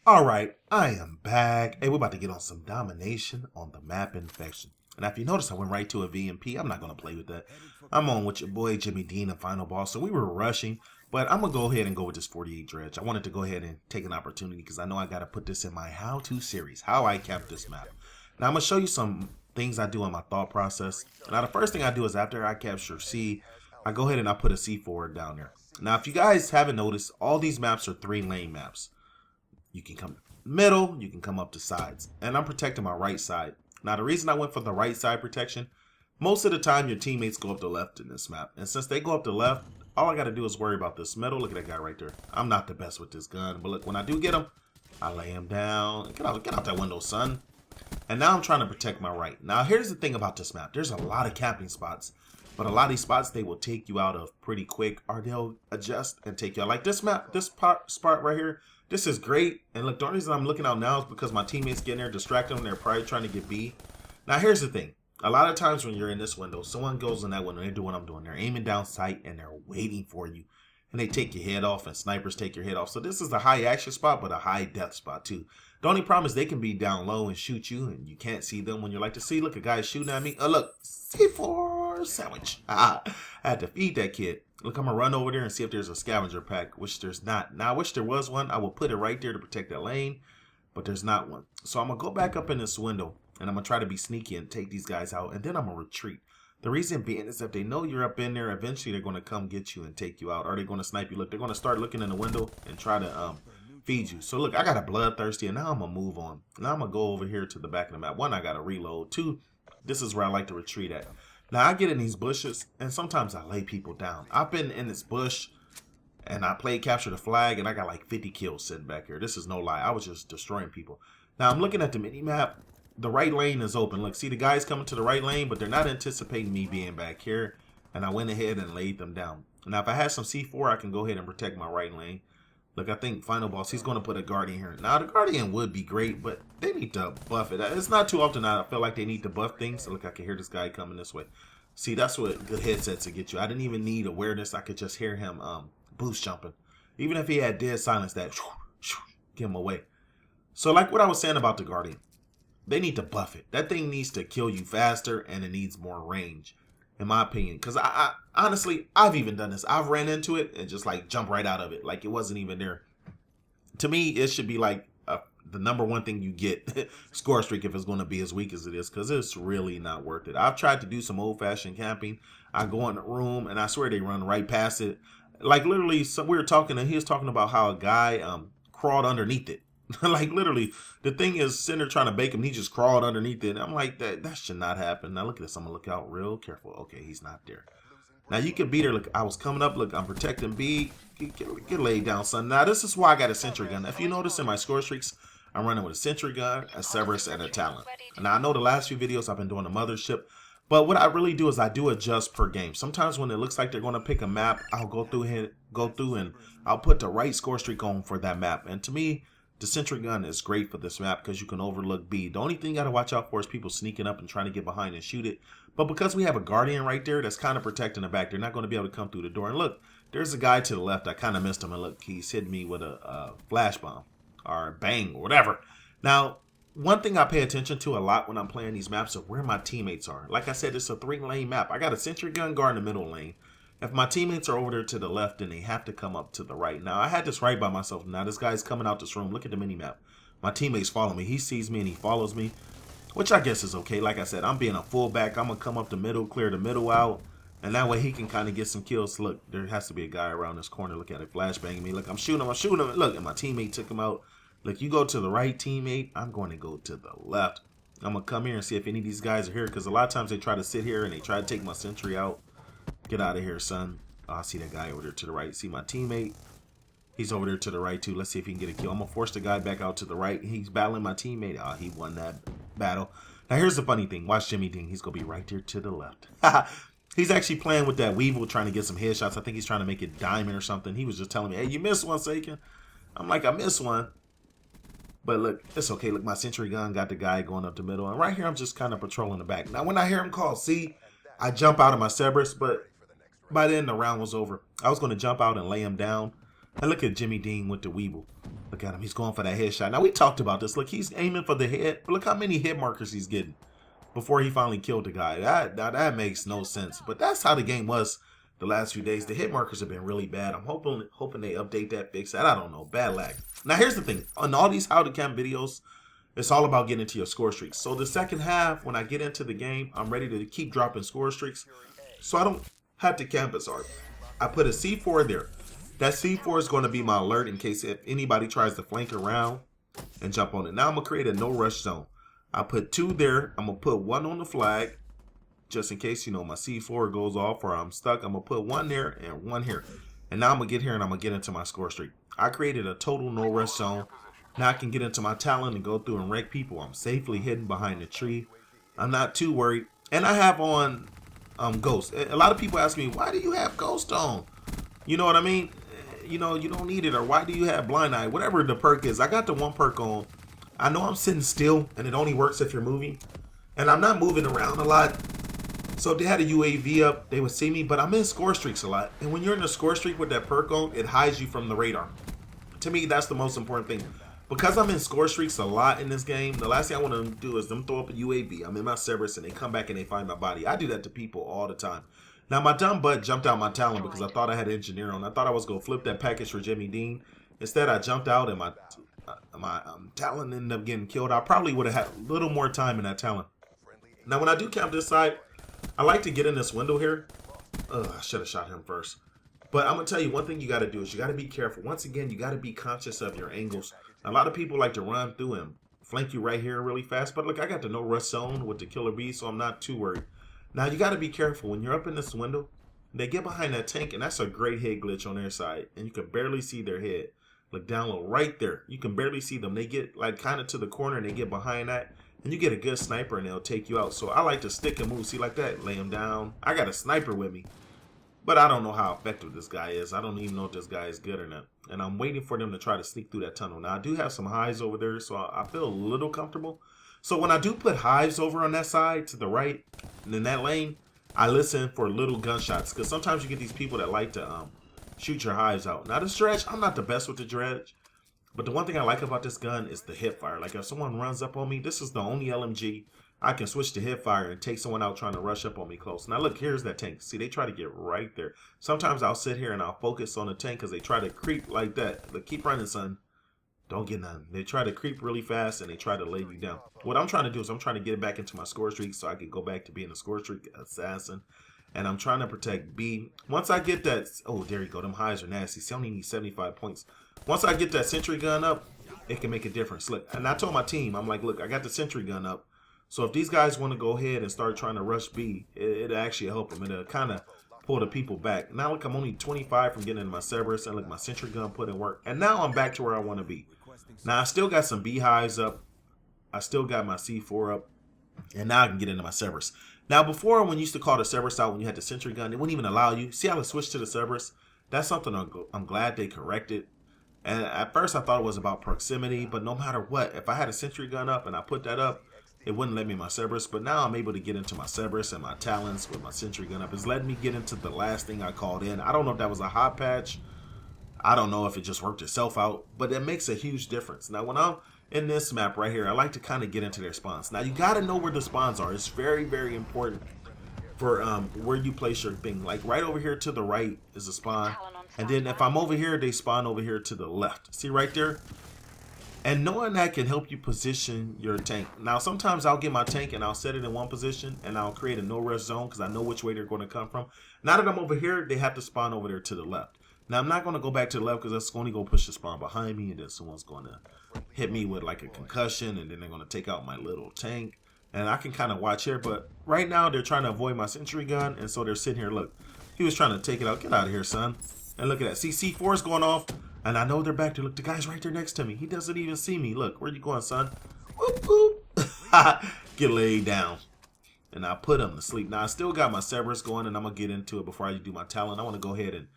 Alright, I am back. Hey, we're about to get on some domination on the map Infection. And if you notice, I went right to a VMP. I'm not going to play with that. I'm on with your boy Jimmy Dean and Final Boss. So we were rushing, but I'm going to go ahead and go with this 48 dredge. I wanted to go ahead and take an opportunity because I know I got to put this in my how-to series, how I cap this map. Now, I'm going to show you some things I do in my thought process. Now, the first thing I do is after I capture C, I go ahead and I put a C forward down there. Now, if you guys haven't noticed, all these maps are 3-lane maps. You can come middle, you can come up to sides. And I'm protecting my right side. Now, the reason I went for the right side protection, most of the time your teammates go up the left in this map. And since they go up the left, all I got to do is worry about this middle. Look at that guy right there. I'm not the best with this gun. But look, when I do get him, I lay him down. Get out that window, son. And now I'm trying to protect my right. Now, here's the thing about this map. There's a lot of camping spots. But a lot of these spots, they will take you out of pretty quick. Or they'll adjust and take you out. Like this map, this spot right here. This is great, and look, the only reason I'm looking out now is because my teammates getting there, distracting them. They're probably trying to get B. Now, here's the thing. A lot of times when you're in this window, someone goes in that window, they do what I'm doing. They're aiming down sight, and they're waiting for you. And they take your head off, and snipers take your head off. So this is a high action spot, but a high death spot, too. The only problem is they can be down low and shoot you, and you can't see them when you're like to see. Look, a guy shooting at me. Oh, look, C4 sandwich. I had to feed that kid. Look, I'm going to run over there and see if there's a scavenger pack, which there's not. Now, I wish there was one. I will put it right there to protect that lane, but there's not one. So I'm going to go back up in this window, and I'm going to try to be sneaky and take these guys out, and then I'm going to retreat. The reason being is if they know you're up in there, eventually they're going to come get you and take you out, or they're going to snipe you. Look, they're going to start looking in the window and try to feed you. So, look, I got a bloodthirsty, and now I'm going to move on. Now I'm going to go over here to the back of the map. One, I got to reload. Two, this is where I like to retreat at. Now, I get in these bushes, and sometimes I lay people down. I've been in this bush, and I played Capture the Flag, and I got like 50 kills sitting back here. This is no lie. I was just destroying people. Now, I'm looking at the mini-map. The right lane is open. Look, see the guys coming to the right lane, but they're not anticipating me being back here, and I went ahead and laid them down. Now, if I had some C4, I can go ahead and protect my right lane. Look, I think Final Boss, he's going to put a Guardian here. Now, the Guardian would be great, but they need to buff it. It's not too often I feel like they need to buff things. So look, I can hear this guy coming this way. See, that's what good headsets to get you. I didn't even need awareness. I could just hear him boost jumping. Even if he had dead silence, that give him away. So like what I was saying about the Guardian, they need to buff it. That thing needs to kill you faster, and it needs more range, in my opinion. Because I honestly, I've even done this. I've ran into it and just like jump right out of it. Like it wasn't even there. To me, it should be like the number one thing you get, score streak, if it's going to be as weak as it is, because it's really not worth it. I've tried to do some old-fashioned camping. I go in the room, and I swear they run right past it. Like literally, we were talking, and he was talking about how a guy crawled underneath it. Like literally, the thing is sitting there trying to bake him, he just crawled underneath it. And I'm like, that should not happen. Now look at this. I'm going to look out real careful. Okay, he's not there. Now you can beat her. Look, I was coming up. Look, I'm protecting B. Get laid down, son. Now this is why I got a sentry gun. If you notice in my score streaks, I'm running with a sentry gun, a Cerberus, and a Talon. Now I know the last few videos I've been doing the mothership, but what I really do is I do adjust per game. Sometimes when it looks like they're going to pick a map, I'll go through and I'll put the right score streak on for that map. And to me, the sentry gun is great for this map because you can overlook B. The only thing you got to watch out for is people sneaking up and trying to get behind and shoot it. But because we have a Guardian right there that's kind of protecting the back, they're not going to be able to come through the door. And look, there's a guy to the left. I kind of missed him. And look, he's hitting me with a flash bomb or bang or whatever. Now, one thing I pay attention to a lot when I'm playing these maps is where my teammates are. Like I said, it's a 3-lane map. I got a sentry gun guard in the middle lane. If my teammates are over there to the left, then they have to come up to the right. Now, I had this right by myself. Now, this guy's coming out this room. Look at the mini-map. My teammates follow me. He sees me and he follows me, which I guess is okay. Like I said, I'm being a fullback. I'm going to come up the middle, clear the middle out, and that way he can kind of get some kills. Look, there has to be a guy around this corner. Look at it, flashbanging me. Look, I'm shooting him. Look, and my teammate took him out. Look, you go to the right, teammate. I'm going to go to the left. I'm going to come here and see if any of these guys are here, because a lot of times they try to sit here and they try to take my sentry out. Get out of here, son. Oh, I see that guy over there to the right. See my teammate? He's over there to the right, too. Let's see if he can get a kill. I'm going to force the guy back out to the right. He's battling my teammate. Oh, he won that battle. Now, here's the funny thing. Watch Jimmy Dean. He's going to be right there to the left. He's actually playing with that Weevil, trying to get some headshots. I think he's trying to make it diamond or something. He was just telling me, hey, you missed one, Saken. I'm like, I missed one. But look, it's okay. Look, my sentry gun got the guy going up the middle. And right here, I'm just kind of patrolling the back. Now, when I hear him call C, I jump out of my Cerberus, but by then the round was over. I was going to jump out and lay him down, And look at Jimmy Dean with the Weeble. Look at him. He's going for that headshot. Now, we talked about this. Look, he's aiming for the head. But look how many hit markers he's getting before he finally killed the guy. That makes no sense. But that's how the game was the last few days. The hit markers have been really bad. I'm hoping they update that, fix that. I don't know. Bad lag. Now, here's the thing. On all these how to camp videos, it's all about getting into your score streaks. So the second half, when I get into the game, I'm ready to keep dropping score streaks. So I don't have to camp as hard. I put a C4 there. That C4 is going to be my alert in case if anybody tries to flank around and jump on it. Now I'm going to create a no rush zone. I put 2 there. I'm going to put 1 on the flag just in case, you know, my C4 goes off or I'm stuck. I'm going to put 1 there and 1 here. And now I'm going to get here and I'm going to get into my score streak. I created a total no rush zone. Now I can get into my Talon and go through and wreck people. I'm safely hidden behind the tree. I'm not too worried. And I have on Ghost. A lot of people ask me, why do you have Ghost on? You know what I mean? You know, you don't need it. Or why do you have Blind Eye? Whatever the perk is. I got the 1 perk on. I know I'm sitting still and it only works if you're moving. And I'm not moving around a lot. So if they had a UAV up, they would see me. But I'm in score streaks a lot. And when you're in a score streak with that perk on, it hides you from the radar. To me, that's the most important thing. Because I'm in score streaks a lot in this game, the last thing I want to do is them throw up a UAV. I'm in my Cerberus and they come back and they find my body. I do that to people all the time. Now, my dumb butt jumped out my Talon because I thought I had an engineer on. I thought I was going to flip that package for Jimmy Dean. Instead, I jumped out and my Talon ended up getting killed. I probably would have had a little more time in that Talon. Now, when I do camp this side, I like to get in this window here. I should have shot him first. But I'm going to tell you, one thing you got to do is you got to be careful. Once again, you got to be conscious of your angles. A lot of people like to run through and flank you right here really fast. But look, I got the no rush zone with the killer bee, so I'm not too worried. Now, you got to be careful. When you're up in this window, they get behind that tank, and that's a great head glitch on their side. And you can barely see their head. Look down low right there. You can barely see them. They get like kind of to the corner, and they get behind that. And you get a good sniper, and they'll take you out. So I like to stick and move. See, like that? Lay them down. I got a sniper with me. But I don't know how effective this guy is. I don't even know if this guy is good or not. And I'm waiting for them to try to sneak through that tunnel. Now, I do have some hives over there, so I feel a little comfortable. So when I do put hives over on that side to the right, and in that lane, I listen for little gunshots. Because sometimes you get these people that like to shoot your hives out. Now, this dredge, I'm not the best with the dredge. But the one thing I like about this gun is the hip fire. Like if someone runs up on me, this is the only LMG I can switch to hip fire and take someone out trying to rush up on me close. Now look, here's that tank. See, they try to get right there. Sometimes I'll sit here and I'll focus on the tank because they try to creep like that. Look, keep running, son. Don't get none. They try to creep really fast and they try to lay you down. What I'm trying to do is I'm trying to get it back into my score streak so I can go back to being a score streak assassin. And I'm trying to protect B. Once I get that, oh, there you go. Them highs are nasty. See, I only need 75 points. Once I get that sentry gun up, it can make a difference. Look, and I told my team, I'm like, look, I got the sentry gun up. So if these guys want to go ahead and start trying to rush B, it'll actually help them. It'll kind of pull the people back. Now look, I'm only 25 from getting into my Cerberus, and look, my sentry gun put in work. And now I'm back to where I want to be. Now I still got some beehives up. I still got my C4 up. And now I can get into my Cerberus. Now before, when you used to call the Cerberus out when you had the sentry gun, it wouldn't even allow you. See how it switched to the Cerberus? That's something I'm glad they corrected. And at first I thought it was about proximity, but no matter what, if I had a sentry gun up and I put that up, it wouldn't let me in my Cerberus. But now I'm able to get into my Cerberus and my Talons with my sentry gun up. It's letting me get into the last thing I called in. I don't know if that was a hot patch. I don't know if it just worked itself out, but it makes a huge difference. Now when I'm in this map right here, I like to kind of get into their spawns. Now you got to know where the spawns are. It's very, very important for where you place your thing. Like right over here to the right is a spawn. And then if I'm over here, they spawn over here to the left. See right there? And knowing that can help you position your tank. Now, sometimes I'll get my tank and I'll set it in one position and I'll create a no rush zone because I know which way they're going to come from. Now that I'm over here, they have to spawn over there to the left. Now, I'm not going to go back to the left because that's going to go push the spawn behind me, and then someone's going to hit me with like a concussion, and then they're going to take out my little tank. And I can kind of watch here, but right now they're trying to avoid my sentry gun, and so they're sitting here. Look, he was trying to take it out. Get out of here, son. And look at that. See, C4 is going off. And I know they're back there. Look, the guy's right there next to me. He doesn't even see me. Look, where you going, son? Whoop, whoop. Get laid down. And I put him to sleep. Now, I still got my Cerberus going, and I'm going to get into it before I do my Talon. I want to go ahead and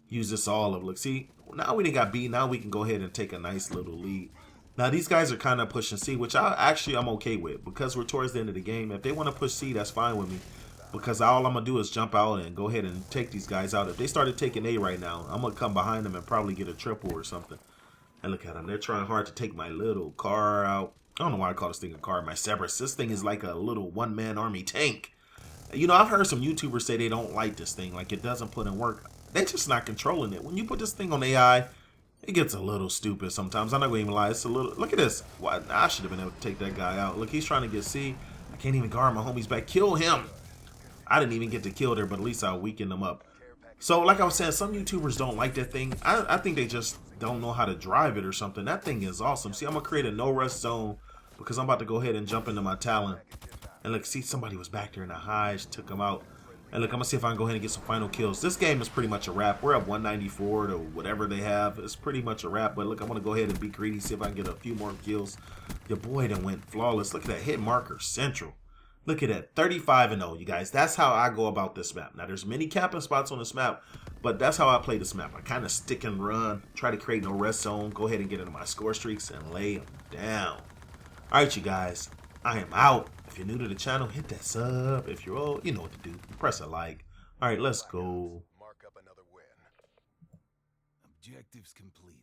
use this all of. Look, see, now we didn't got B. Now we can go ahead and take a nice little lead. Now, these guys are kind of pushing C, which I'm okay with because we're towards the end of the game. If they want to push C, that's fine with me. because all I'm going to do is jump out and go ahead and take these guys out. If they started taking A right now, I'm going to come behind them and probably get a triple or something. And look at them. They're trying hard to take my little car out. I don't know why I call this thing a car. My Cerberus. This thing is like a little one-man army tank. You know, I've heard some YouTubers say they don't like this thing. Like, it doesn't put in work. They're just not controlling it. When you put this thing on AI, it gets a little stupid sometimes. I'm not going to even lie. It's a little... Look at this. Why, I should have been able to take that guy out. Look, he's trying to get C. I can't even guard my homies back. Kill him. I didn't even get to kill there, but at least I'll weaken them up. So, like I was saying, some YouTubers don't like that thing. I think they just don't know how to drive it or something. That thing is awesome. See, I'm going to create a no-rush zone because I'm about to go ahead and jump into my Talon. And look, see, somebody was back there in the highs, took him out. And look, I'm going to see if I can go ahead and get some final kills. This game is pretty much a wrap. We're up 194 to whatever they have. It's pretty much a wrap. But look, I'm going to go ahead and be greedy, see if I can get a few more kills. Your boy done went flawless. Look at that hit marker, central. Look at that, 35-0, you guys. That's how I go about this map. Now, there's many camping spots on this map, but that's how I play this map. I kind of stick and run, try to create no rest zone, go ahead and get into my score streaks and lay them down. All right, you guys, I am out. If you're new to the channel, hit that sub. If you're old, you know what to do. Press a like. All right, let's go. Mark up another win. Objectives complete.